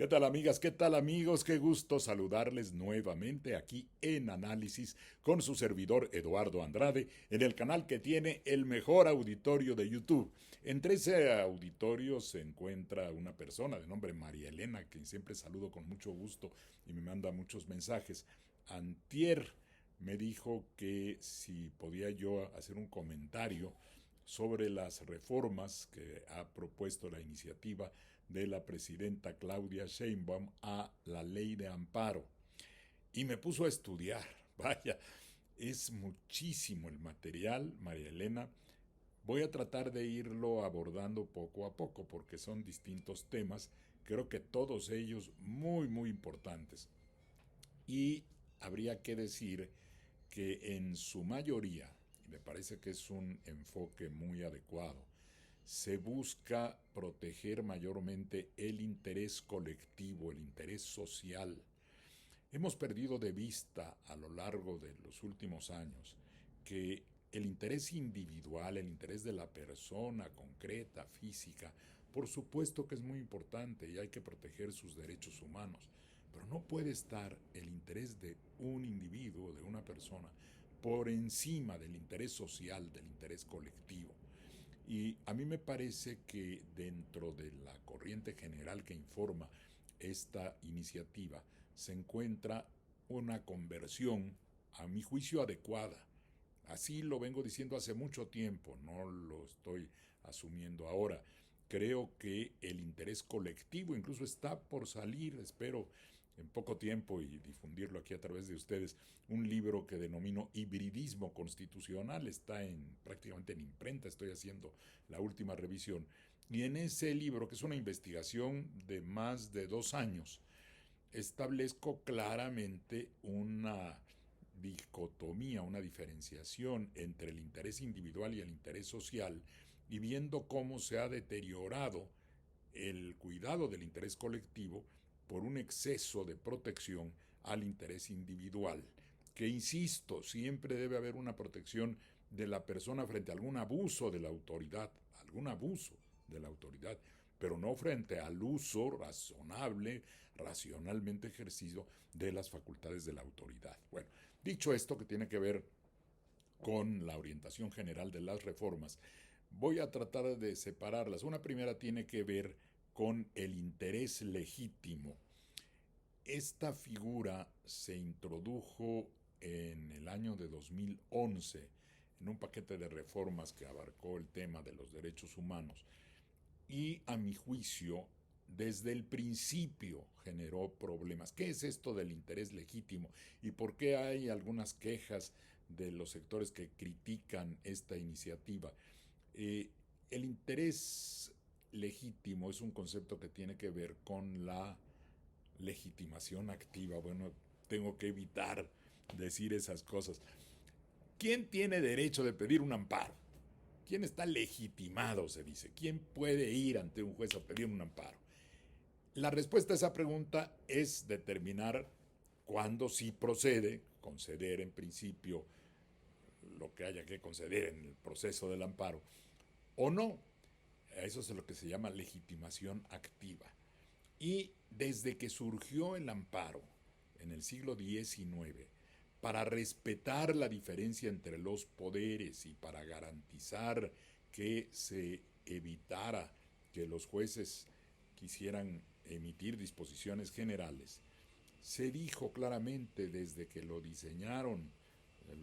¿Qué tal amigas? ¿Qué tal amigos? Qué gusto saludarles nuevamente aquí en Análisis con su servidor Eduardo Andrade en el canal que tiene el mejor auditorio de YouTube. Entre ese auditorio se encuentra una persona de nombre María Elena, quien siempre saludo con mucho gusto y me manda muchos mensajes. Antier me dijo que si podía yo hacer un comentario sobre las reformas que ha propuesto la iniciativa de la presidenta Claudia Sheinbaum a la ley de amparo. Y me puso a estudiar. Vaya, es muchísimo el material, María Elena. Voy a tratar de irlo abordando poco a poco porque son distintos temas, creo que todos ellos muy importantes. Y habría que decir que en su mayoría, y me parece que es un enfoque muy adecuado, se busca proteger mayormente el interés colectivo, el interés social. Hemos perdido de vista a lo largo de los últimos años que el interés individual, el interés de la persona concreta, física, por supuesto que es muy importante y hay que proteger sus derechos humanos, pero no puede estar el interés de un individuo, de una persona, por encima del interés social, del interés colectivo. Y a mí me parece que dentro de la corriente general que informa esta iniciativa se encuentra una conversión, a mi juicio, adecuada. Así lo vengo diciendo hace mucho tiempo, no lo estoy asumiendo ahora. Creo que el interés colectivo incluso está por salir, espero en poco tiempo y difundirlo aquí a través de ustedes, un libro que denomino Hibridismo Constitucional, está prácticamente en imprenta, estoy haciendo la última revisión. Y en ese libro, que es una investigación de más de 2 años, establezco claramente una dicotomía, una diferenciación entre el interés individual y el interés social, y viendo cómo se ha deteriorado el cuidado del interés colectivo por un exceso de protección al interés individual, que insisto, siempre debe haber una protección de la persona frente a algún abuso de la autoridad, pero no frente al uso razonable, racionalmente ejercido de las facultades de la autoridad. Bueno, dicho esto que tiene que ver con la orientación general de las reformas, voy a tratar de separarlas. Una primera tiene que ver con el interés legítimo. Esta figura se introdujo en el año de 2011 en un paquete de reformas que abarcó el tema de los derechos humanos y, a mi juicio, desde el principio generó problemas. ¿Qué es esto del interés legítimo y por qué hay algunas quejas de los sectores que critican esta iniciativa? El interés legítimo es un concepto que tiene que ver con la legitimación activa. Bueno, tengo que evitar decir esas cosas. ¿Quién tiene derecho de pedir un amparo? ¿Quién está legitimado, se dice? ¿Quién puede ir ante un juez a pedir un amparo? La respuesta a esa pregunta es determinar cuándo sí procede conceder en principio lo que haya que conceder en el proceso del amparo o no. Eso es lo que se llama legitimación activa. Y desde que surgió el amparo en el siglo XIX, para respetar la diferencia entre los poderes y para garantizar que se evitara que los jueces quisieran emitir disposiciones generales, se dijo claramente desde que lo diseñaron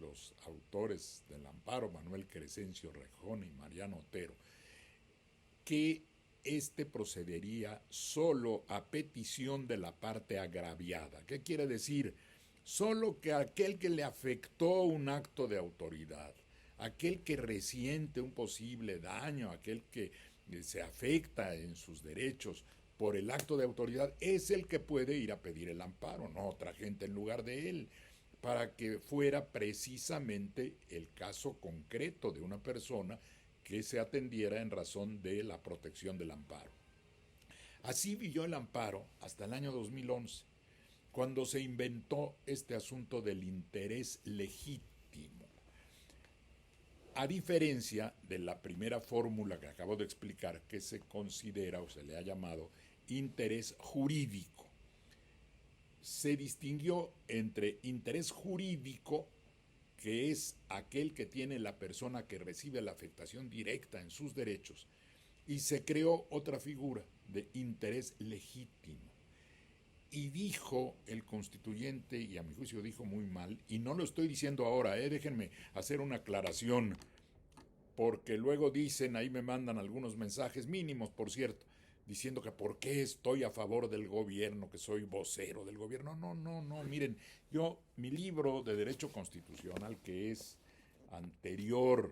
los autores del amparo, Manuel Crescencio Rejón y Mariano Otero, que este procedería solo a petición de la parte agraviada. ¿Qué quiere decir? Solo que aquel que le afectó un acto de autoridad, aquel que resiente un posible daño, aquel que se afecta en sus derechos por el acto de autoridad, es el que puede ir a pedir el amparo, no otra gente en lugar de él, para que fuera precisamente el caso concreto de una persona que se atendiera en razón de la protección del amparo. Así vivió el amparo hasta el año 2011, cuando se inventó este asunto del interés legítimo. A diferencia de la primera fórmula que acabo de explicar, que se considera o se le ha llamado interés jurídico. Se distinguió entre interés jurídico, que es aquel que tiene la persona que recibe la afectación directa en sus derechos, y se creó otra figura de interés legítimo. Y dijo el constituyente, y a mi juicio dijo muy mal, y no lo estoy diciendo ahora, déjenme hacer una aclaración, porque luego dicen, ahí me mandan algunos mensajes mínimos, por cierto, diciendo que por qué estoy a favor del gobierno, que soy vocero del gobierno. No, miren, mi libro de Derecho Constitucional, que es anterior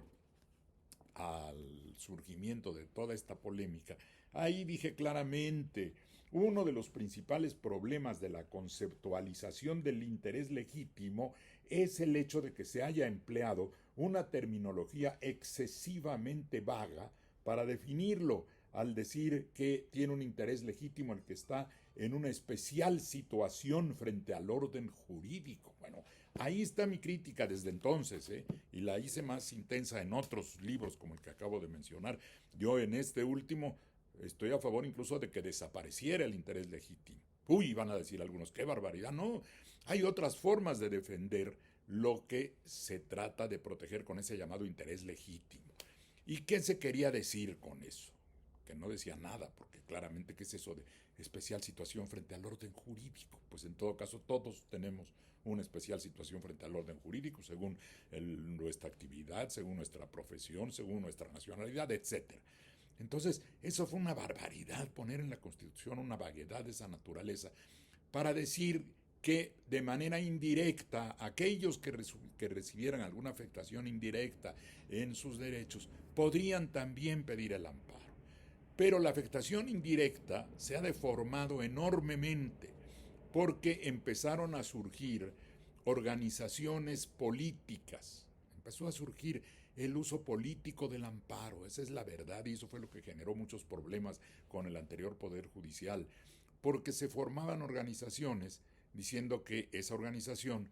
al surgimiento de toda esta polémica, ahí dije claramente, uno de los principales problemas de la conceptualización del interés legítimo es el hecho de que se haya empleado una terminología excesivamente vaga para definirlo, al decir que tiene un interés legítimo el que está en una especial situación frente al orden jurídico. Bueno, ahí está mi crítica desde entonces, y la hice más intensa en otros libros como el que acabo de mencionar. Yo en este último estoy a favor incluso de que desapareciera el interés legítimo. Uy, van a decir algunos, qué barbaridad. No, hay otras formas de defender lo que se trata de proteger con ese llamado interés legítimo. ¿Y qué se quería decir con eso? Que no decía nada, porque claramente, ¿qué es eso de especial situación frente al orden jurídico? Pues en todo caso todos tenemos una especial situación frente al orden jurídico, según nuestra actividad, según nuestra profesión, según nuestra nacionalidad, etcétera. Entonces, eso fue una barbaridad, poner en la Constitución una vaguedad de esa naturaleza para decir que de manera indirecta aquellos que recibieran alguna afectación indirecta en sus derechos podrían también pedir el amparo. Pero la afectación indirecta se ha deformado enormemente porque empezaron a surgir organizaciones políticas, empezó a surgir el uso político del amparo, esa es la verdad, y eso fue lo que generó muchos problemas con el anterior Poder Judicial, porque se formaban organizaciones diciendo que esa organización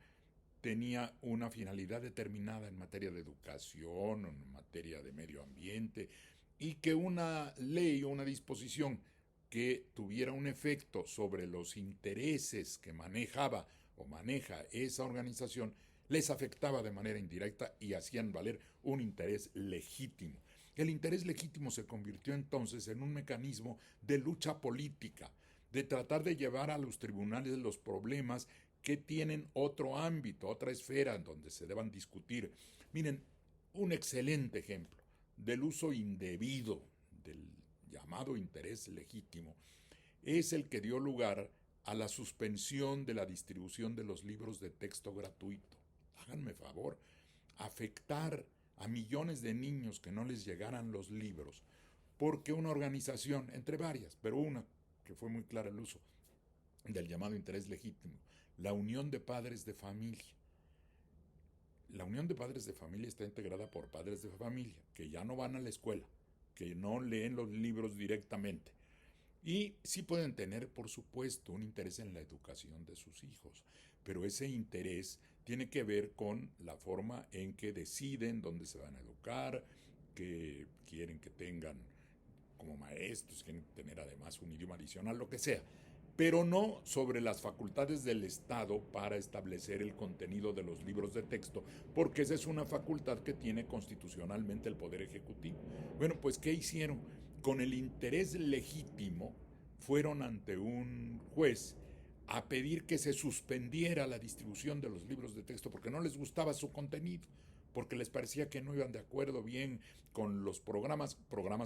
tenía una finalidad determinada en materia de educación, en materia de medio ambiente, y que una ley o una disposición que tuviera un efecto sobre los intereses que manejaba o maneja esa organización les afectaba de manera indirecta y hacían valer un interés legítimo. El interés legítimo se convirtió entonces en un mecanismo de lucha política, de tratar de llevar a los tribunales los problemas que tienen otro ámbito, otra esfera en donde se deban discutir. Miren, un excelente ejemplo del uso indebido del llamado interés legítimo es el que dio lugar a la suspensión de la distribución de los libros de texto gratuito. Háganme favor, afectar a millones de niños que no les llegaran los libros porque una organización, entre varias, pero una que fue muy clara el uso del llamado interés legítimo, la Unión de Padres de Familia. La Unión de Padres de Familia está integrada por padres de familia que ya no van a la escuela, que no leen los libros directamente. Y sí pueden tener, por supuesto, un interés en la educación de sus hijos, pero ese interés tiene que ver con la forma en que deciden dónde se van a educar, que quieren que tengan como maestros, quieren tener además un idioma adicional, lo que sea, pero no sobre las facultades del Estado para establecer el contenido de los libros de texto, porque esa es una facultad que tiene constitucionalmente el Poder Ejecutivo. Bueno, pues ¿qué hicieron? Con el interés legítimo fueron ante un juez a pedir que se suspendiera la distribución de los libros de texto porque no les gustaba su contenido, porque les parecía que no iban de acuerdo bien con los programas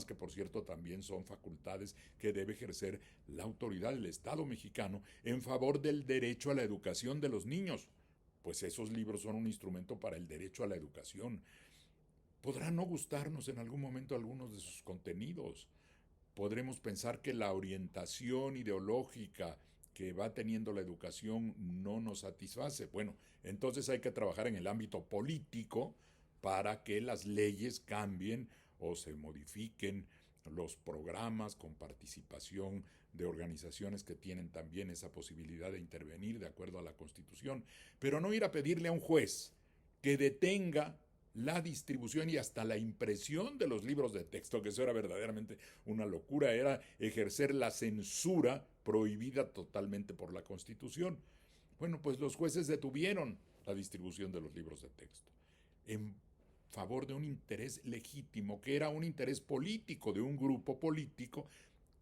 que por cierto también son facultades que debe ejercer la autoridad del Estado mexicano en favor del derecho a la educación de los niños. Pues esos libros son un instrumento para el derecho a la educación. Podrá no gustarnos en algún momento algunos de sus contenidos. Podremos pensar que la orientación ideológica que va teniendo la educación no nos satisface. Bueno, entonces hay que trabajar en el ámbito político para que las leyes cambien o se modifiquen los programas con participación de organizaciones que tienen también esa posibilidad de intervenir de acuerdo a la Constitución, pero no ir a pedirle a un juez que detenga la distribución y hasta la impresión de los libros de texto, que eso era verdaderamente una locura, era ejercer la censura prohibida totalmente por la Constitución. Bueno, pues los jueces detuvieron la distribución de los libros de texto en favor de un interés legítimo, que era un interés político de un grupo político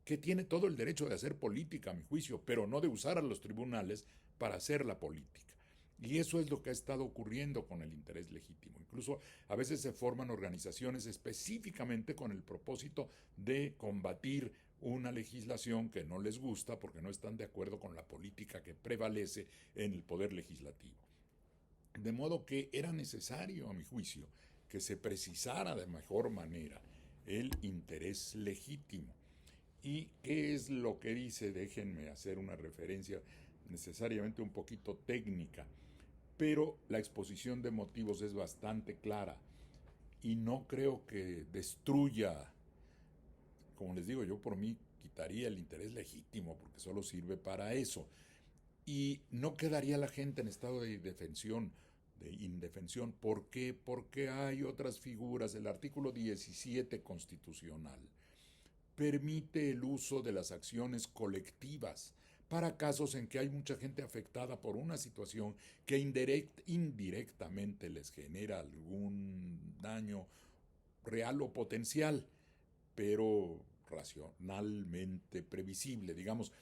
que tiene todo el derecho de hacer política, a mi juicio, pero no de usar a los tribunales para hacer la política. Y eso es lo que ha estado ocurriendo con el interés legítimo. Incluso a veces se forman organizaciones específicamente con el propósito de combatir una legislación que no les gusta porque no están de acuerdo con la política que prevalece en el poder legislativo. De modo que era necesario, a mi juicio, que se precisara de mejor manera el interés legítimo. ¿Y qué es lo que dice? Déjenme hacer una referencia necesariamente un poquito técnica, pero la exposición de motivos es bastante clara y no creo que destruya, como les digo, yo por mí quitaría el interés legítimo porque solo sirve para eso y no quedaría la gente en estado de indefensión. ¿Por qué? Porque hay otras figuras. El artículo 17 constitucional permite el uso de las acciones colectivas para casos en que hay mucha gente afectada por una situación que indirectamente les genera algún daño real o potencial, pero racionalmente previsible. Digamos,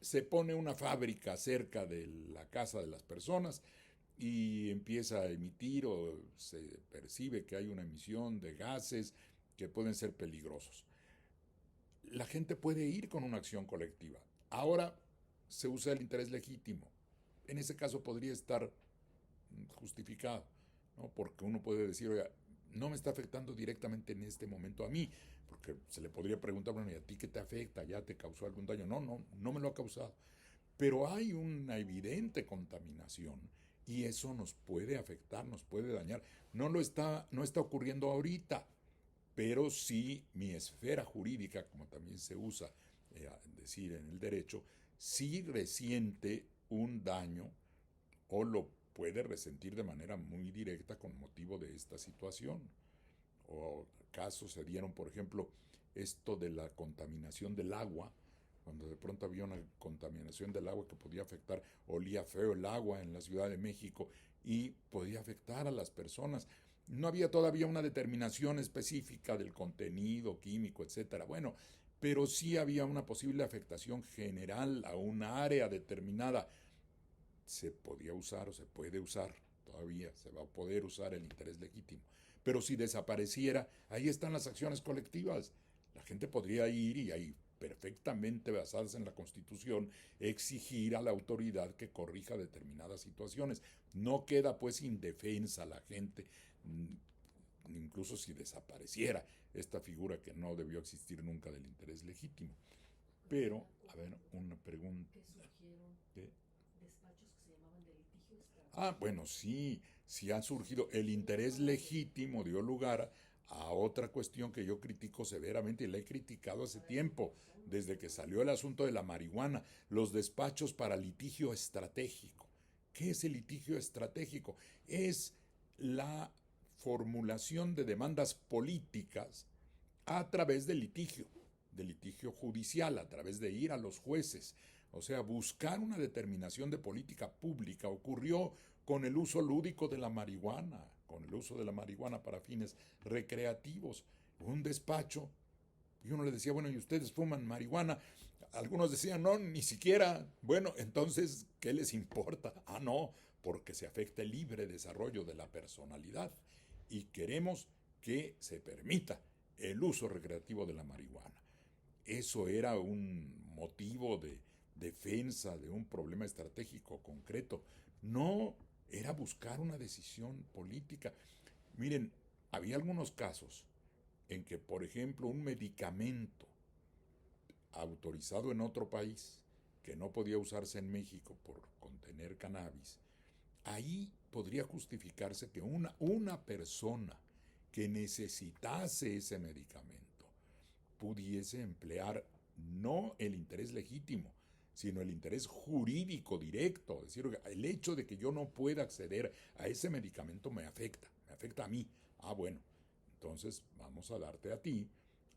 se pone una fábrica cerca de la casa de las personas y empieza a emitir o se percibe que hay una emisión de gases que pueden ser peligrosos. La gente puede ir con una acción colectiva. Ahora se usa el interés legítimo. En ese caso podría estar justificado, ¿no? Porque uno puede decir, oiga, no me está afectando directamente en este momento a mí, porque se le podría preguntar, bueno, ¿y a ti qué te afecta? ¿Ya te causó algún daño? No me lo ha causado. Pero hay una evidente contaminación y eso nos puede afectar, nos puede dañar. No está ocurriendo ahorita, pero sí mi esfera jurídica, como también se usa decir en el derecho, sí resiente un daño o lo puede resentir de manera muy directa con motivo de esta situación. O casos se dieron, por ejemplo, esto de la contaminación del agua, cuando de pronto había una contaminación del agua que podía afectar, olía feo el agua en la Ciudad de México y podía afectar a las personas. No había todavía una determinación específica del contenido químico, etcétera. Bueno, pero sí había una posible afectación general a una área determinada. Se podía usar o se puede usar, todavía se va a poder usar el interés legítimo. Pero si desapareciera, ahí están las acciones colectivas. La gente podría ir y ahí perfectamente basadas en la Constitución, exigir a la autoridad que corrija determinadas situaciones. No queda pues indefensa la gente, incluso si desapareciera esta figura que no debió existir nunca del interés legítimo. Pero, a ver, una pregunta. ¿Qué? Bueno, sí, sí ha surgido. El interés legítimo dio lugar a otra cuestión que yo critico severamente y la he criticado hace tiempo, desde que salió el asunto de la marihuana, los despachos para litigio estratégico. ¿Qué es el litigio estratégico? Es la formulación de demandas políticas a través del litigio judicial, a través de ir a los jueces. O sea, buscar una determinación de política pública. Ocurrió con el uso lúdico de la marihuana, con el uso de la marihuana para fines recreativos. Un despacho, y uno le decía, bueno, ¿y ustedes fuman marihuana? Algunos decían, no, ni siquiera. Bueno, entonces, ¿qué les importa? No, porque se afecta el libre desarrollo de la personalidad. Y queremos que se permita el uso recreativo de la marihuana. Eso era un motivo de defensa de un problema estratégico concreto. No era buscar una decisión política. Miren, había algunos casos en que, por ejemplo, un medicamento autorizado en otro país que no podía usarse en México por contener cannabis, ahí podría justificarse que una persona que necesitase ese medicamento pudiese emplear no el interés legítimo, sino el interés jurídico directo. Es decir, el hecho de que yo no pueda acceder a ese medicamento me afecta. me afecta a mí. Ah, bueno, entonces vamos a darte a ti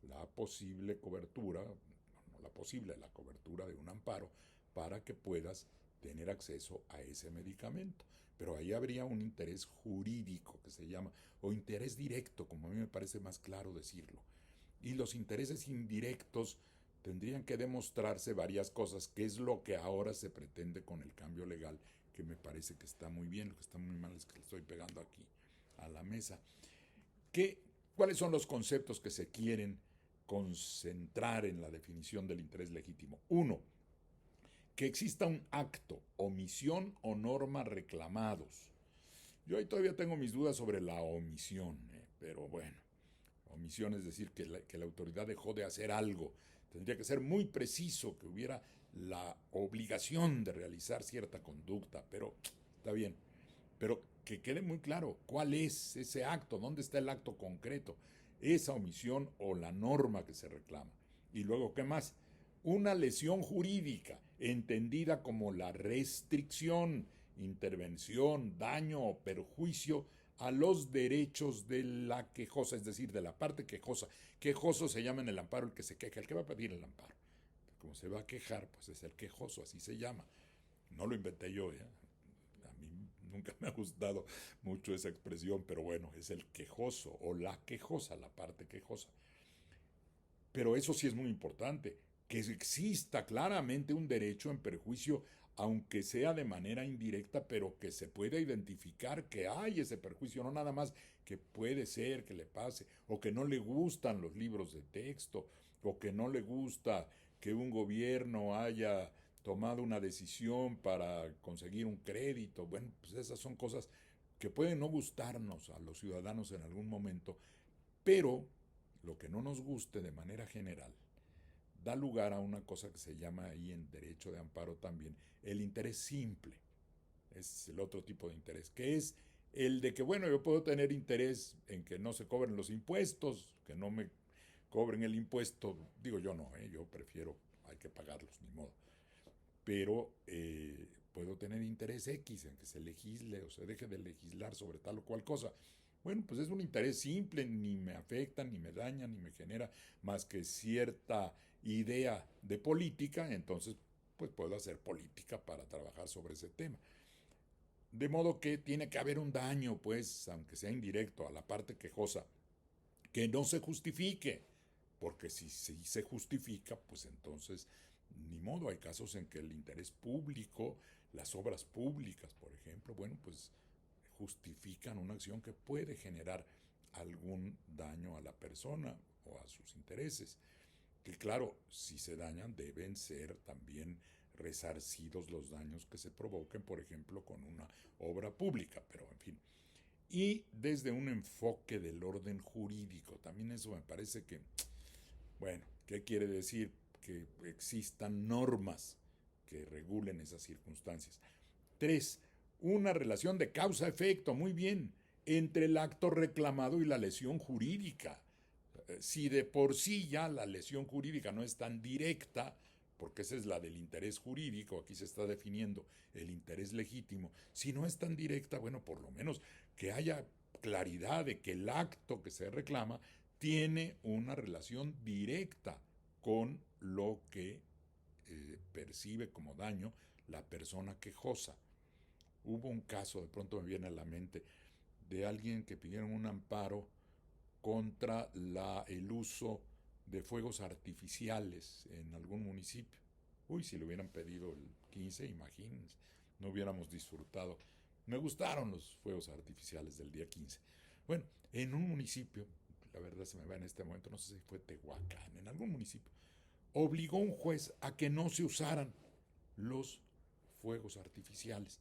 la posible cobertura, no la posible, la cobertura de un amparo para que puedas tener acceso a ese medicamento. Pero ahí habría un interés jurídico que se llama, o interés directo, como a mí me parece más claro decirlo. Y los intereses indirectos tendrían que demostrarse varias cosas, que es lo que ahora se pretende con el cambio legal, que me parece que está muy bien. Lo que está muy mal es que le estoy pegando aquí a la mesa. ¿Qué, ¿Cuáles son los conceptos que se quieren concentrar en la definición del interés legítimo? Uno, que exista un acto, omisión o norma reclamados. Yo ahí todavía tengo mis dudas sobre la omisión, pero bueno, omisión es decir que la autoridad dejó de hacer algo. Tendría que ser muy preciso, que hubiera la obligación de realizar cierta conducta, pero está bien. Pero que quede muy claro cuál es ese acto, dónde está el acto concreto, esa omisión o la norma que se reclama. Y luego, ¿qué más? Una lesión jurídica, entendida como la restricción, intervención, daño o perjuicio a los derechos de la quejosa, es decir, de la parte quejosa. Quejoso se llama en el amparo el que se queja, el que va a pedir el amparo. Como se va a quejar, pues es el quejoso, así se llama. No lo inventé yo, ¿eh? A mí nunca me ha gustado mucho esa expresión, pero bueno, es el quejoso o la quejosa, la parte quejosa. Pero eso sí es muy importante, que exista claramente un derecho en perjuicio, aunque sea de manera indirecta, pero que se pueda identificar que hay ese perjuicio, no nada más que puede ser que le pase, o que no le gustan los libros de texto, o que no le gusta que un gobierno haya tomado una decisión para conseguir un crédito. Bueno, pues esas son cosas que pueden no gustarnos a los ciudadanos en algún momento, pero lo que no nos guste de manera general da lugar a una cosa que se llama ahí en derecho de amparo también el interés simple. Es el otro tipo de interés, que es el de que, bueno, yo puedo tener interés en que no se cobren los impuestos, que no me cobren el impuesto. Digo yo no, yo prefiero, hay que pagarlos, ni modo. Pero puedo tener interés X en que se legisle o se deje de legislar sobre tal o cual cosa. Bueno, pues es un interés simple, ni me afecta, ni me daña, ni me genera más que cierta idea de política, entonces pues puedo hacer política para trabajar sobre ese tema. De modo que tiene que haber un daño, pues, aunque sea indirecto, a la parte quejosa, que no se justifique, porque si se justifica, pues entonces ni modo. Hay casos en que el interés público, las obras públicas, por ejemplo, bueno, pues justifican una acción que puede generar algún daño a la persona o a sus intereses. Que claro, si se dañan deben ser también resarcidos los daños que se provoquen, por ejemplo, con una obra pública, pero en fin. Y desde un enfoque del orden jurídico, también eso me parece que, bueno, ¿qué quiere decir? Que existan normas que regulen esas circunstancias. 3. Una relación de causa-efecto, muy bien, entre el acto reclamado y la lesión jurídica. Si de por sí ya la lesión jurídica no es tan directa, porque esa es la del interés jurídico, aquí se está definiendo el interés legítimo, si no es tan directa, bueno, por lo menos que haya claridad de que el acto que se reclama tiene una relación directa con lo que percibe como daño la persona quejosa. Hubo un caso, de pronto me viene a la mente, de alguien que pidieron un amparo contra el uso de fuegos artificiales en algún municipio. Uy, si lo hubieran pedido el 15, imagínense, no hubiéramos disfrutado. Me gustaron los fuegos artificiales del día 15. Bueno, en un municipio, la verdad se me va en este momento, no sé si fue Tehuacán, en algún municipio, obligó un juez a que no se usaran los fuegos artificiales,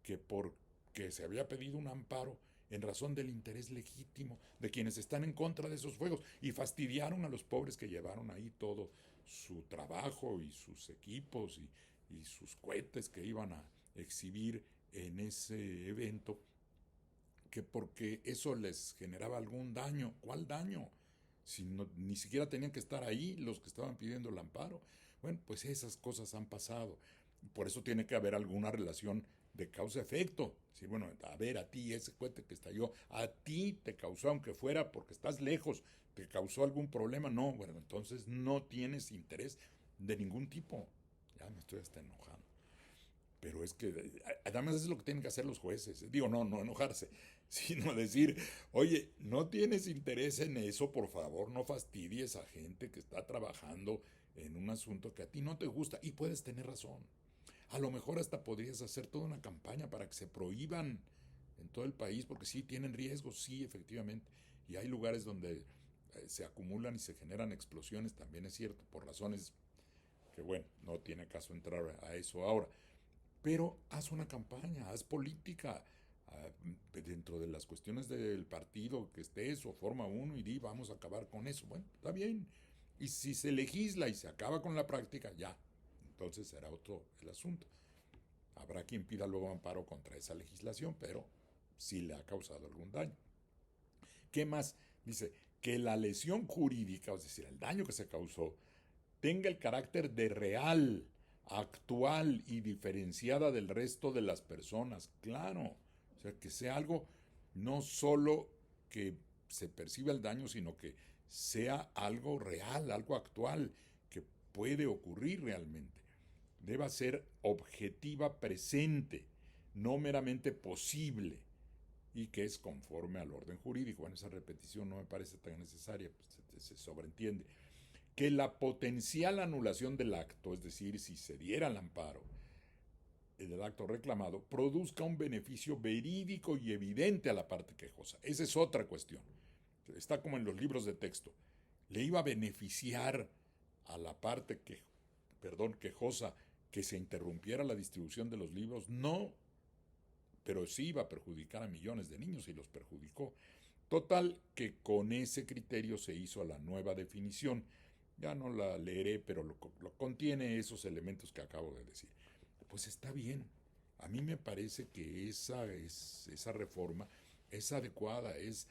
que porque se había pedido un amparo en razón del interés legítimo de quienes están en contra de esos fuegos, y fastidiaron a los pobres que llevaron ahí todo su trabajo y sus equipos y sus cohetes que iban a exhibir en ese evento, que porque eso les generaba algún daño. ¿Cuál daño? Si no, ni siquiera tenían que estar ahí los que estaban pidiendo el amparo. Bueno, pues esas cosas han pasado. Por eso tiene que haber alguna relación de causa-efecto. Sí, bueno, a ver, a ti ese cohete que estalló, a ti te causó, aunque fuera porque estás lejos, te causó algún problema. No, bueno, entonces no tienes interés de ningún tipo. Ya me estoy hasta enojando. Pero es que, además es lo que tienen que hacer los jueces. Digo, no, no enojarse, sino decir, oye, no tienes interés en eso, por favor, no fastidies a gente que está trabajando en un asunto que a ti no te gusta. Y puedes tener razón. A lo mejor hasta podrías hacer toda una campaña para que se prohíban en todo el país, porque sí tienen riesgos, sí, efectivamente. Y hay lugares donde se acumulan y se generan explosiones, también es cierto, por razones que, bueno, no tiene caso entrar a eso ahora. Pero haz una campaña, haz política dentro de las cuestiones del partido que estés o forma uno y di vamos a acabar con eso. Bueno, está bien. Y si se legisla y se acaba con la práctica, ya. Entonces será otro el asunto. Habrá quien pida luego amparo contra esa legislación, pero sí le ha causado algún daño. ¿Qué más? Dice que la lesión jurídica, es decir, el daño que se causó, tenga el carácter de real, actual y diferenciada del resto de las personas. Claro, o sea, que sea algo no solo que se perciba el daño, sino que sea algo real, algo actual, que puede ocurrir realmente. Deba ser objetiva presente, no meramente posible, y que es conforme al orden jurídico. Bueno, esa repetición no me parece tan necesaria, pues se sobreentiende que la potencial anulación del acto, es decir, si se diera el amparo del acto reclamado, produzca un beneficio verídico y evidente a la parte quejosa. Esa es otra cuestión. Está como en los libros de texto. ¿Le iba a beneficiar a la parte quejosa que se interrumpiera la distribución de los libros? No, pero sí iba a perjudicar a millones de niños y los perjudicó. Total que con ese criterio se hizo la nueva definición. Ya no la leeré, pero lo contiene esos elementos que acabo de decir. Pues está bien. A mí me parece que esa reforma es adecuada, es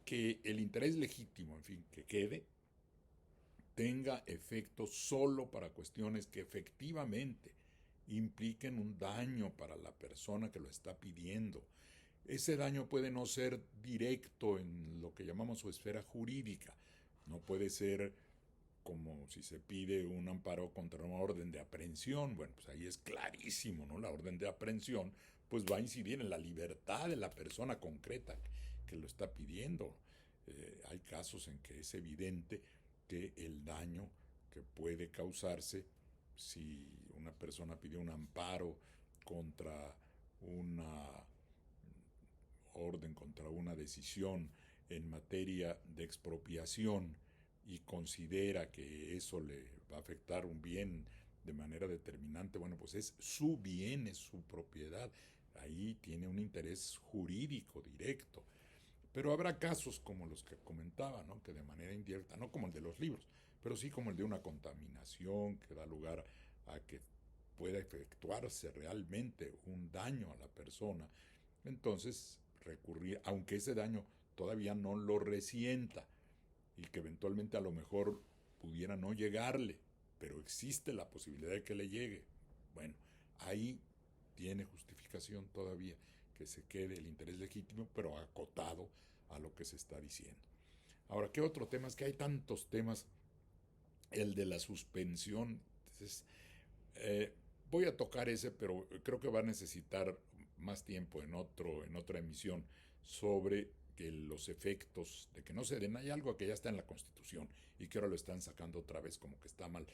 que el interés legítimo, en fin, que quede, tenga efecto solo para cuestiones que efectivamente impliquen un daño para la persona que lo está pidiendo. Ese daño puede no ser directo en lo que llamamos su esfera jurídica. No puede ser como si se pide un amparo contra una orden de aprehensión. Bueno, pues ahí es clarísimo, ¿no? La orden de aprehensión pues va a incidir en la libertad de la persona concreta que lo está pidiendo. Hay casos en que es evidente que el daño que puede causarse si una persona pide un amparo contra una orden, contra una decisión en materia de expropiación y considera que eso le va a afectar un bien de manera determinante, bueno, pues es su bien, es su propiedad. Ahí tiene un interés jurídico directo. Pero habrá casos como los que comentaba, ¿no? Que de manera indirecta, no como el de los libros, pero sí como el de una contaminación que da lugar a que pueda efectuarse realmente un daño a la persona. Entonces, recurrir, aunque ese daño todavía no lo resienta y que eventualmente a lo mejor pudiera no llegarle, pero existe la posibilidad de que le llegue. Bueno, ahí tiene justificación todavía que se quede el interés legítimo, pero acotado a lo que se está diciendo. Ahora, ¿qué otro tema? Es que hay tantos temas. El de la suspensión. Entonces, voy a tocar ese, pero creo que va a necesitar más tiempo en otra emisión sobre que los efectos de que no se den. Hay algo que ya está en la Constitución y que ahora lo están sacando otra vez como que está mal.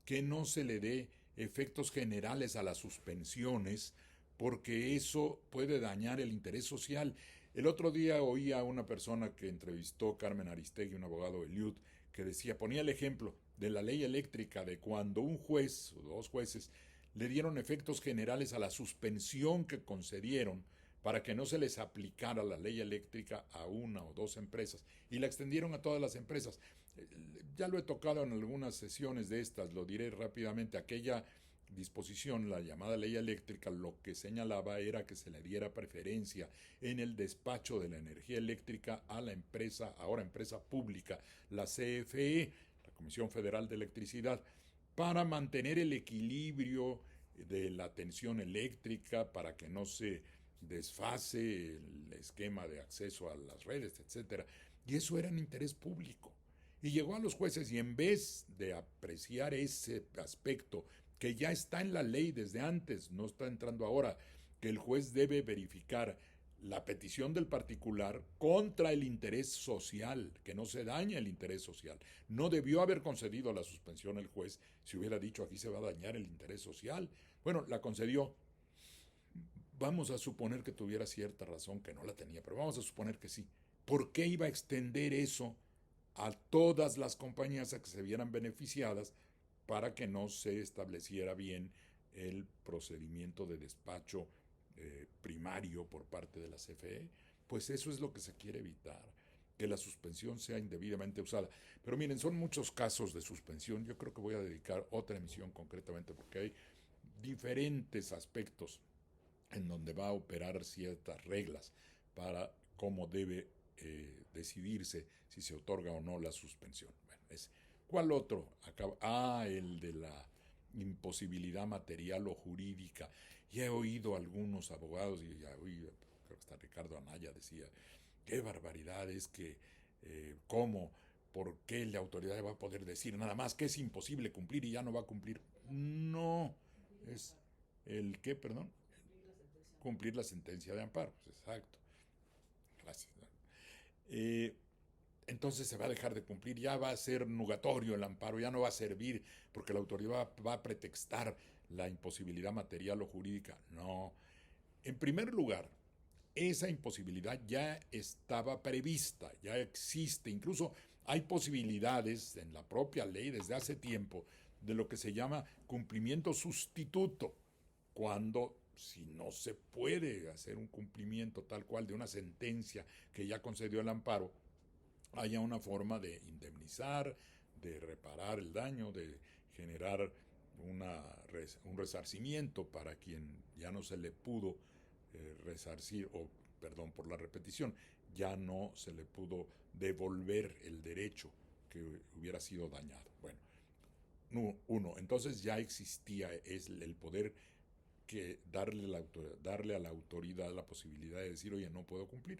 Que no se le dé efectos generales a las suspensiones porque eso puede dañar el interés social. El otro día oí a una persona que entrevistó Carmen Aristegui, un abogado de Liud, que decía, ponía el ejemplo de la ley eléctrica, de cuando un juez o dos jueces le dieron efectos generales a la suspensión que concedieron para que no se les aplicara la ley eléctrica a una o dos empresas y la extendieron a todas las empresas. Ya lo he tocado en algunas sesiones de estas, lo diré rápidamente. Aquella disposición, la llamada ley eléctrica, lo que señalaba era que se le diera preferencia en el despacho de la energía eléctrica a la empresa, ahora empresa pública, la CFE, la Comisión Federal de Electricidad, para mantener el equilibrio de la tensión eléctrica para que no se desfase el esquema de acceso a las redes, etcétera. Y eso era en interés público. Y llegó a los jueces y en vez de apreciar ese aspecto que ya está en la ley desde antes, no está entrando ahora, que el juez debe verificar la petición del particular contra el interés social, que no se daña el interés social. No debió haber concedido la suspensión el juez si hubiera dicho aquí se va a dañar el interés social. Bueno, la concedió. Vamos a suponer que tuviera cierta razón, que no la tenía, pero vamos a suponer que sí. ¿Por qué iba a extender eso a todas las compañías a que se vieran beneficiadas para que no se estableciera bien el procedimiento de despacho primario por parte de la CFE? Pues eso es lo que se quiere evitar, que la suspensión sea indebidamente usada. Pero miren, son muchos casos de suspensión. Yo creo que voy a dedicar otra emisión concretamente porque hay diferentes aspectos en donde va a operar ciertas reglas para cómo debe decidirse si se otorga o no la suspensión. Bueno, ¿cuál otro? El de la imposibilidad material o jurídica. Y he oído a algunos abogados, y ya oí, creo que hasta Ricardo Anaya decía, qué barbaridad es que, ¿cómo? ¿Por qué la autoridad va a poder decir nada más que es imposible cumplir y ya no va a cumplir? No, es el qué, perdón, cumplir la sentencia de amparo. Pues exacto. Gracias. Eh, entonces se va a dejar de cumplir, ya va a ser nugatorio el amparo, ya no va a servir porque la autoridad va a pretextar la imposibilidad material o jurídica. No. En primer lugar, esa imposibilidad ya estaba prevista, ya existe, incluso hay posibilidades en la propia ley desde hace tiempo de lo que se llama cumplimiento sustituto, cuando si no se puede hacer un cumplimiento tal cual de una sentencia que ya concedió el amparo, haya una forma de indemnizar, de reparar el daño, de generar un resarcimiento para quien ya no se le pudo resarcir, o perdón por la repetición, ya no se le pudo devolver el derecho que hubiera sido dañado. Bueno, entonces ya existía el poder que darle a la autoridad la posibilidad de decir, oye, no puedo cumplir.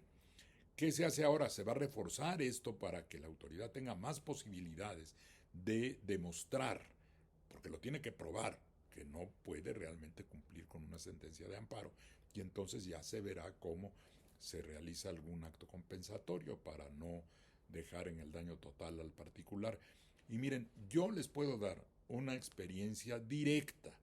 ¿Qué se hace ahora? Se va a reforzar esto para que la autoridad tenga más posibilidades de demostrar, porque lo tiene que probar, que no puede realmente cumplir con una sentencia de amparo, y entonces ya se verá cómo se realiza algún acto compensatorio para no dejar en el daño total al particular. Y miren, yo les puedo dar una experiencia directa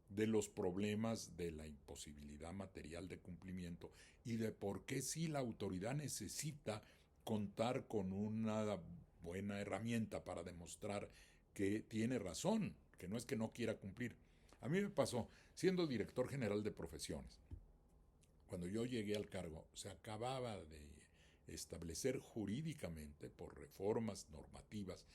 de los problemas de la imposibilidad material de cumplimiento y de por qué si la autoridad necesita contar con una buena herramienta para demostrar que tiene razón, que no es que no quiera cumplir. A mí me pasó, siendo director general de profesiones, cuando yo llegué al cargo, se acababa de establecer jurídicamente, por reformas normativas,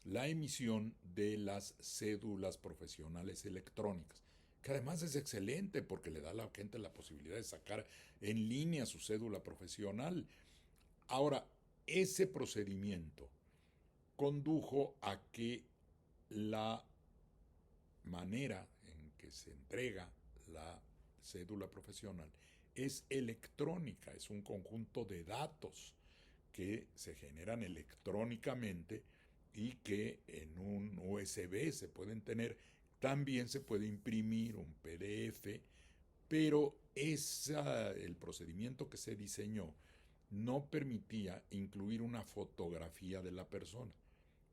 la emisión de las cédulas profesionales electrónicas, que además es excelente porque le da a la gente la posibilidad de sacar en línea su cédula profesional. Ahora, ese procedimiento condujo a que la manera en que se entrega la cédula profesional es electrónica, es un conjunto de datos que se generan electrónicamente y que en un USB se pueden tener. También se puede imprimir un PDF, pero el procedimiento que se diseñó no permitía incluir una fotografía de la persona,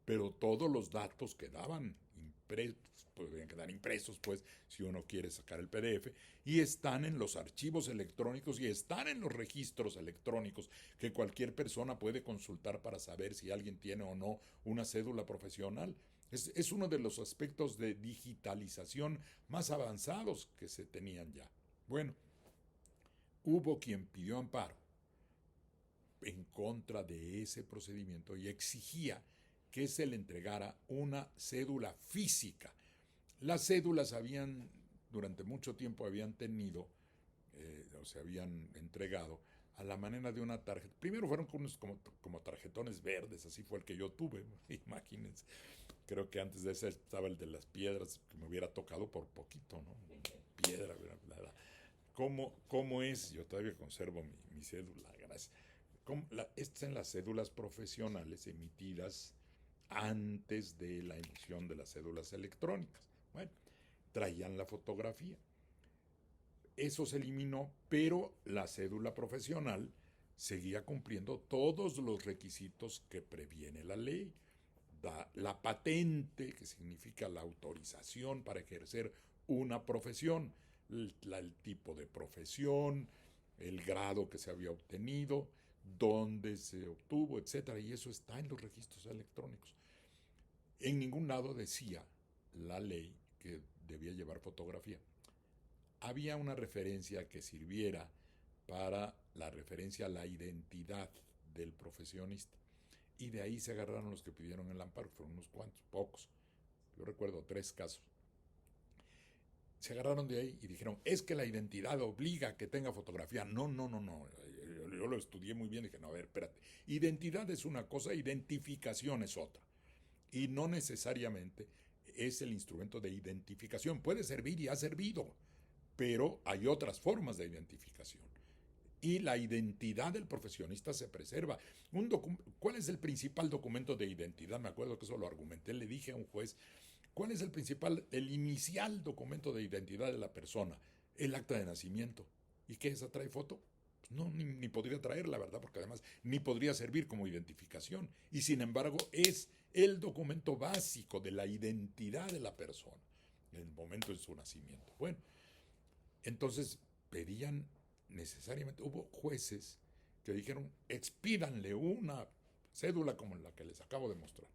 pero todos los datos quedaban impresos, podrían quedar impresos, pues, si uno quiere sacar el PDF, y están en los archivos electrónicos y están en los registros electrónicos que cualquier persona puede consultar para saber si alguien tiene o no una cédula profesional. Es uno de los aspectos de digitalización más avanzados que se tenían ya. Bueno, hubo quien pidió amparo en contra de ese procedimiento y exigía que se le entregara una cédula física. Las cédulas durante mucho tiempo habían tenido, o se habían entregado a la manera de una tarjeta. Primero fueron como tarjetones verdes, así fue el que yo tuve, imagínense. Creo que antes de ese estaba el de las piedras, que me hubiera tocado por poquito, ¿no? ¿Cómo es? Yo todavía conservo mi cédula, gracias. Estas son las cédulas profesionales emitidas antes de la emisión de las cédulas electrónicas. Bueno, traían la fotografía. Eso se eliminó, pero la cédula profesional seguía cumpliendo todos los requisitos que previene la ley. La patente, que significa la autorización para ejercer una profesión, el tipo de profesión, el grado que se había obtenido, dónde se obtuvo, etcétera, y eso está en los registros electrónicos. En ningún lado decía la ley que debía llevar fotografía. Había una referencia que sirviera para la referencia a la identidad del profesionista. Y de ahí se agarraron los que pidieron el amparo, fueron unos cuantos, pocos. Yo recuerdo 3 casos. Se agarraron de ahí y dijeron, es que la identidad obliga a que tenga fotografía. No. Yo lo estudié muy bien y dije, no, a ver, espérate. Identidad es una cosa, identificación es otra. Y no necesariamente es el instrumento de identificación. Puede servir y ha servido, pero hay otras formas de identificación. Y la identidad del profesionista se preserva. ¿Cuál es el principal documento de identidad? Me acuerdo que eso lo argumenté, le dije a un juez, ¿cuál es el inicial documento de identidad de la persona? El acta de nacimiento. ¿Y qué esa trae foto? Pues no, ni podría traerla, ¿verdad? Porque además ni podría servir como identificación. Y sin embargo es el documento básico de la identidad de la persona en el momento de su nacimiento. Bueno, entonces pedían necesariamente, hubo jueces que dijeron, expídanle una cédula como la que les acabo de mostrar.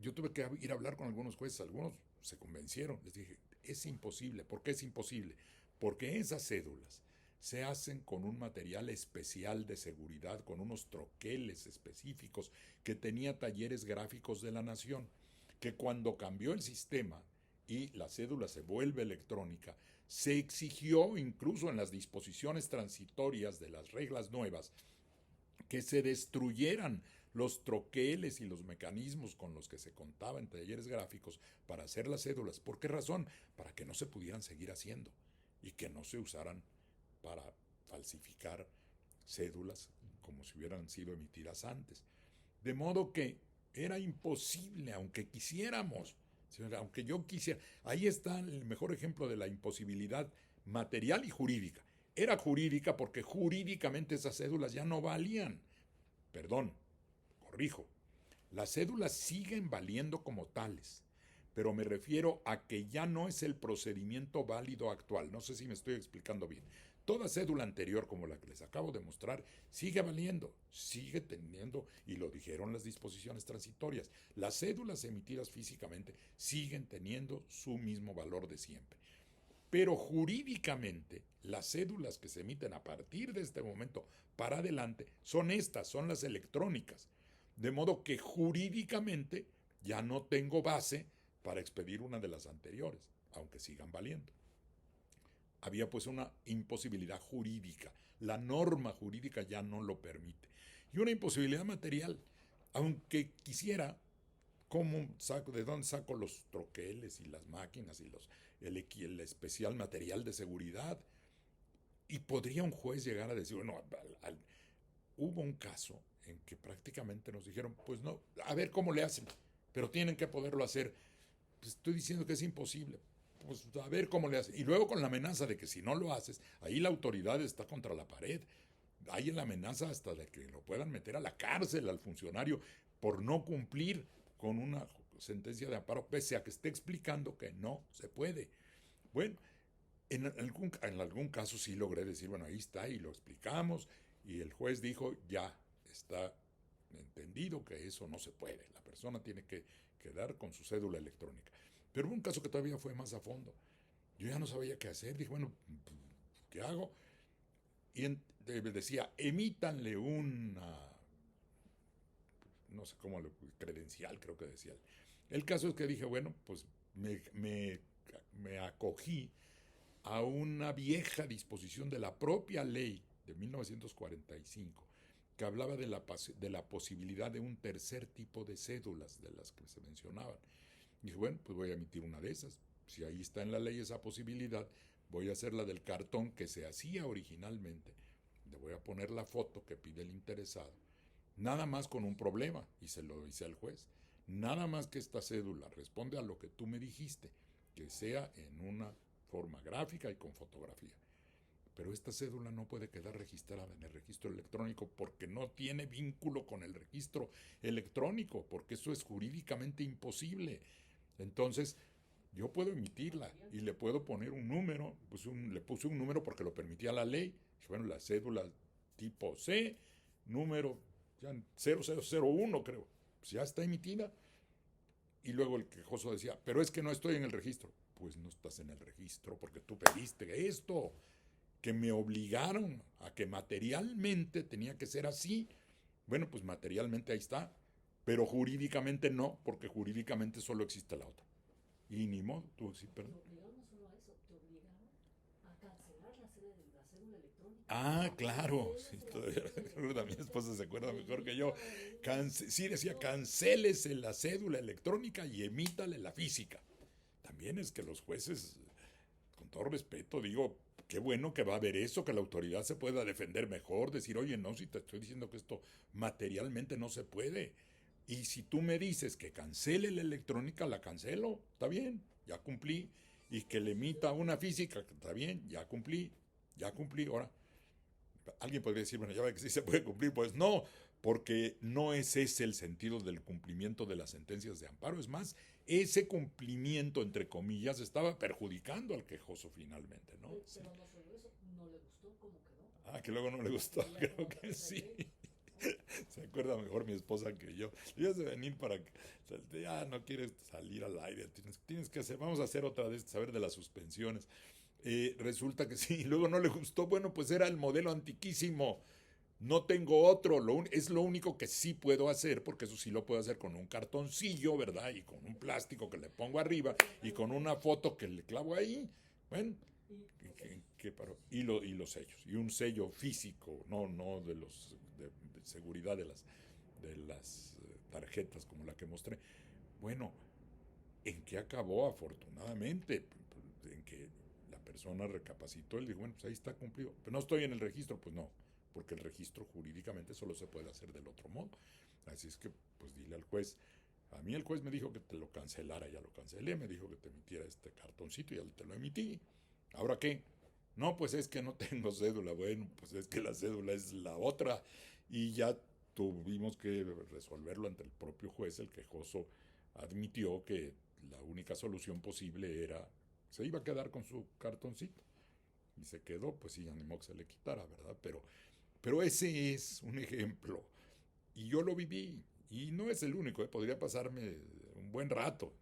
Yo tuve que ir a hablar con algunos jueces, algunos se convencieron, les dije, es imposible. ¿Por qué es imposible? Porque esas cédulas se hacen con un material especial de seguridad, con unos troqueles específicos que tenía Talleres Gráficos de la Nación, que cuando cambió el sistema y la cédula se vuelve electrónica, se exigió incluso en las disposiciones transitorias de las reglas nuevas que se destruyeran los troqueles y los mecanismos con los que se contaba en Talleres Gráficos para hacer las cédulas. ¿Por qué razón? Para que no se pudieran seguir haciendo y que no se usaran para falsificar cédulas como si hubieran sido emitidas antes. De modo que era imposible, aunque quisiéramos, aunque yo quisiera. Ahí está el mejor ejemplo de la imposibilidad material y jurídica. Era jurídica porque jurídicamente esas cédulas ya no valían. Perdón, corrijo. Las cédulas siguen valiendo como tales, pero me refiero a que ya no es el procedimiento válido actual. No sé si me estoy explicando bien. Toda cédula anterior, como la que les acabo de mostrar, sigue valiendo, sigue teniendo, y lo dijeron las disposiciones transitorias, las cédulas emitidas físicamente siguen teniendo su mismo valor de siempre. Pero jurídicamente, las cédulas que se emiten a partir de este momento para adelante son estas, son las electrónicas. De modo que jurídicamente ya no tengo base para expedir una de las anteriores, aunque sigan valiendo. Había pues una imposibilidad jurídica. La norma jurídica ya no lo permite. Y una imposibilidad material, aunque quisiera, ¿de dónde saco los troqueles y las máquinas y el especial material de seguridad? Y podría un juez llegar a decir, bueno, hubo un caso en que prácticamente nos dijeron, pues no, a ver cómo le hacen, pero tienen que poderlo hacer. Pues estoy diciendo que es imposible. Pues a ver cómo le hacen. Y luego con la amenaza de que si no lo haces, ahí la autoridad está contra la pared. Hay la amenaza hasta de que lo puedan meter a la cárcel al funcionario por no cumplir con una sentencia de amparo, pese a que esté explicando que no se puede. Bueno, en algún caso sí logré decir, bueno, ahí está, y lo explicamos, y el juez dijo, ya está entendido que eso no se puede. La persona tiene que quedar con su cédula electrónica. Pero hubo un caso que todavía fue más a fondo. Yo ya no sabía qué hacer. Dije, bueno, ¿qué hago? Y decía, emítanle una, no sé cómo, credencial, creo que decía. El caso es que dije, bueno, pues me acogí a una vieja disposición de la propia ley de 1945 que hablaba de la posibilidad de un tercer tipo de cédulas de las que se mencionaban. Y dije, bueno, pues voy a emitir una de esas. si ahí está en la ley esa posibilidad, voy a hacer la del cartón que se hacía originalmente. Le voy a poner la foto que pide el interesado, nada más con un problema, y se lo dice al juez. Nada más que esta cédula responde a lo que tú me dijiste, que sea en una forma gráfica y con fotografía. Pero esta cédula no puede quedar registrada en el registro electrónico porque no tiene vínculo con el registro electrónico, porque eso es jurídicamente imposible. Entonces, yo puedo emitirla y le puedo poner un número, le puse un número porque lo permitía la ley. Bueno, la cédula tipo C, número 0001 creo, pues ya está emitida. Y luego el quejoso decía, pero es que no estoy en el registro. Pues no estás en el registro porque tú pediste esto, que me obligaron a que materialmente tenía que ser así. Bueno, pues materialmente ahí está, pero jurídicamente no, porque jurídicamente solo existe la otra. Y ni modo, tú sí, perdón. Te obligaron no solo a eso, te obligaron a cancelar la cédula electrónica. Ah, claro, sí, todavía mi esposa se acuerda mejor que yo. Sí, decía, cancélese la cédula electrónica y emítale la física. También es que los jueces, con todo respeto, digo, qué bueno que va a haber eso, que la autoridad se pueda defender mejor, decir, oye, no, si te estoy diciendo que esto materialmente no se puede. Y si tú me dices que cancele la electrónica, la cancelo, está bien, ya cumplí. Y que le emita una física, está bien, ya cumplí, ahora. Alguien podría decir, bueno, ya ve que sí se puede cumplir. Pues no, porque no es ese el sentido del cumplimiento de las sentencias de amparo. Es más, ese cumplimiento, entre comillas, estaba perjudicando al quejoso finalmente, ¿no? Sí. Pero no solo eso, no le gustó cómo quedó. Ah, que luego no le gustó, creo que sí. Se acuerda mejor mi esposa que yo. Yo de venir para que ya no quieres salir al aire, tienes que hacer, vamos a hacer otra vez, saber de las suspensiones. Resulta que sí, y luego no le gustó, bueno, pues era el modelo antiquísimo. No tengo otro, es lo único que sí puedo hacer, porque eso sí lo puedo hacer con un cartoncillo, ¿verdad? Y con un plástico que le pongo arriba y con una foto que le clavo ahí. Bueno, y los sellos, y un sello físico, no de los de seguridad de las tarjetas como la que mostré. Bueno, ¿en qué acabó? Afortunadamente, en que la persona recapacitó y dijo, bueno, pues ahí está cumplido. Pero no estoy en el registro, pues no, porque el registro jurídicamente solo se puede hacer del otro modo. Así es que, pues dile al juez. A mí el juez me dijo que te lo cancelara, ya lo cancelé, me dijo que te emitiera este cartoncito, ya te lo emití. ¿Ahora qué? No, pues es que no tengo cédula. Bueno, pues es que la cédula es la otra. Y ya tuvimos que resolverlo ante el propio juez. El quejoso admitió que la única solución posible era, se iba a quedar con su cartoncito. Y se quedó, pues sí, animó que se le quitara, ¿verdad? Pero ese es un ejemplo. Y yo lo viví. Y no es el único, podría pasarme un buen rato.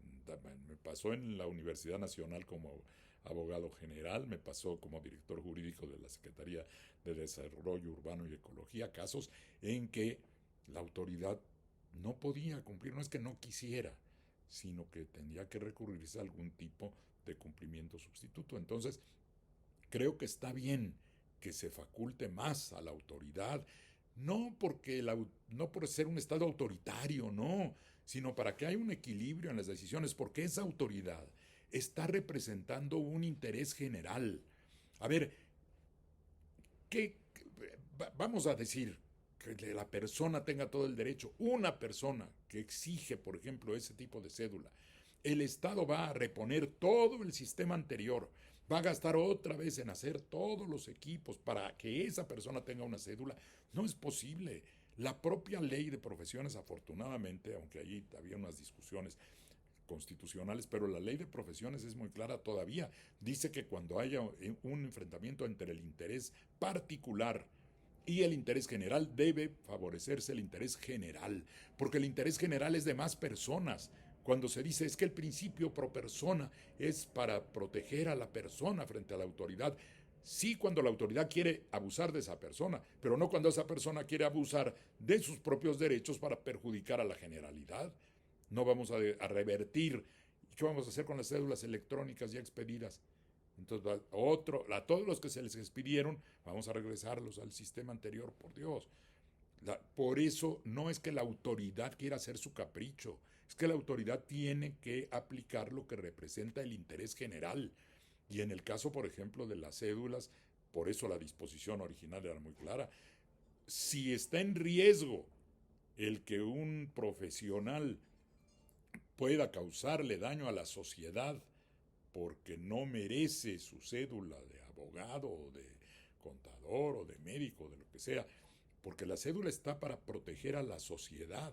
Me pasó en la Universidad Nacional como abogado general, me pasó como director jurídico de la Secretaría de Desarrollo Urbano y Ecología, casos en que la autoridad no podía cumplir, no es que no quisiera, sino que tendría que recurrirse a algún tipo de cumplimiento sustituto. Entonces, creo que está bien que se faculte más a la autoridad, no por ser un Estado autoritario, no, sino para que haya un equilibrio en las decisiones, porque esa autoridad está representando un interés general. A ver, ¿qué, vamos a decir que la persona tenga todo el derecho? Una persona que exige, por ejemplo, ese tipo de cédula, el Estado va a reponer todo el sistema anterior, va a gastar otra vez en hacer todos los equipos para que esa persona tenga una cédula. No es posible. La propia ley de profesiones, afortunadamente, aunque allí había unas discusiones constitucionales, pero la ley de profesiones es muy clara todavía. Dice que cuando haya un enfrentamiento entre el interés particular y el interés general, debe favorecerse el interés general, porque el interés general es de más personas. Cuando se dice es que el principio pro persona es para proteger a la persona frente a la autoridad, sí cuando la autoridad quiere abusar de esa persona, pero no cuando esa persona quiere abusar de sus propios derechos para perjudicar a la generalidad. No vamos a revertir. ¿Y qué vamos a hacer con las cédulas electrónicas ya expedidas? Entonces, a todos los que se les expidieron, vamos a regresarlos al sistema anterior, por Dios. Por eso no es que la autoridad quiera hacer su capricho, Es que la autoridad tiene que aplicar lo que representa el interés general. Y en el caso, por ejemplo, de las cédulas, por eso la disposición original era muy clara. Si está en riesgo el que un profesional pueda causarle daño a la sociedad porque no merece su cédula de abogado o de contador o de médico, de lo que sea, porque la cédula está para proteger a la sociedad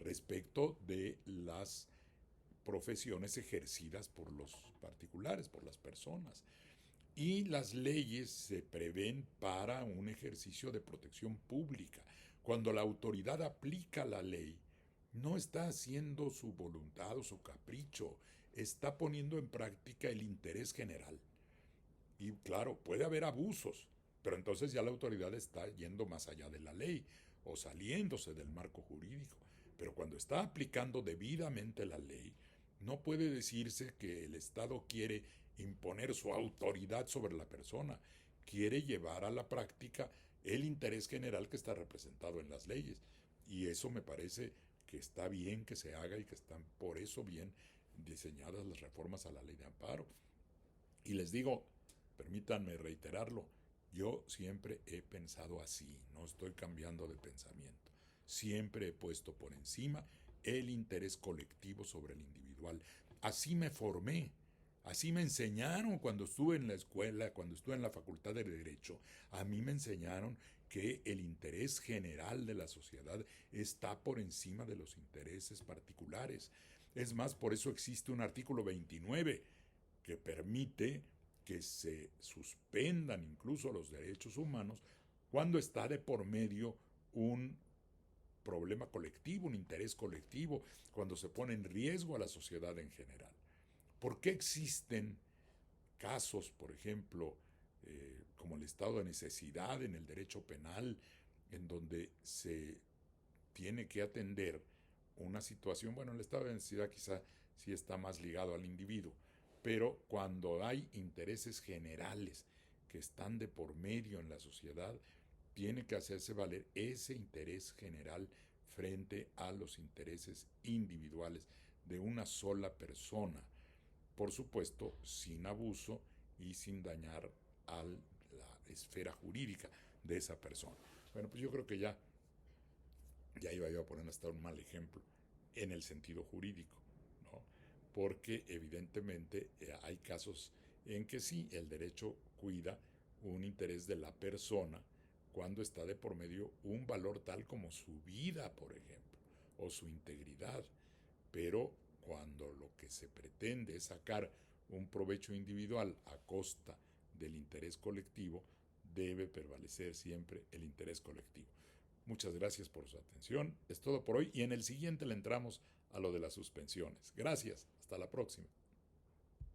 respecto de las profesiones ejercidas por los particulares, por las personas. Y las leyes se prevén para un ejercicio de protección pública. Cuando la autoridad aplica la ley, no está haciendo su voluntad o su capricho, está poniendo en práctica el interés general. Y claro, puede haber abusos, pero entonces ya la autoridad está yendo más allá de la ley o saliéndose del marco jurídico. Pero cuando está aplicando debidamente la ley, no puede decirse que el Estado quiere imponer su autoridad sobre la persona, quiere llevar a la práctica el interés general que está representado en las leyes. Y eso me parece que está bien que se haga y que están por eso bien diseñadas las reformas a la ley de amparo. Y les digo, permítanme reiterarlo, yo siempre he pensado así, no estoy cambiando de pensamiento. Siempre he puesto por encima el interés colectivo sobre el individual. Así me formé, así me enseñaron cuando estuve en la escuela, cuando estuve en la Facultad de Derecho. A mí me enseñaron que el interés general de la sociedad está por encima de los intereses particulares. Es más, por eso existe un artículo 29 que permite que se suspendan incluso los derechos humanos cuando está de por medio un problema colectivo, un interés colectivo, cuando se pone en riesgo a la sociedad en general. ¿Por qué existen casos, por ejemplo, como el estado de necesidad en el derecho penal, en donde se tiene que atender una situación? Bueno, el estado de necesidad quizá sí está más ligado al individuo, pero cuando hay intereses generales que están de por medio en la sociedad, tiene que hacerse valer ese interés general frente a los intereses individuales de una sola persona, por supuesto sin abuso y sin dañar a la esfera jurídica de esa persona. Bueno, pues yo creo que ya iba yo a poner hasta un mal ejemplo en el sentido jurídico, ¿no? Porque evidentemente hay casos en que sí, el derecho cuida un interés de la persona cuando está de por medio un valor tal como su vida, por ejemplo, o su integridad. Pero cuando lo que se pretende es sacar un provecho individual a costa del interés colectivo, debe prevalecer siempre el interés colectivo. Muchas gracias por su atención. Es todo por hoy y en el siguiente le entramos a lo de las suspensiones. Gracias. Hasta la próxima.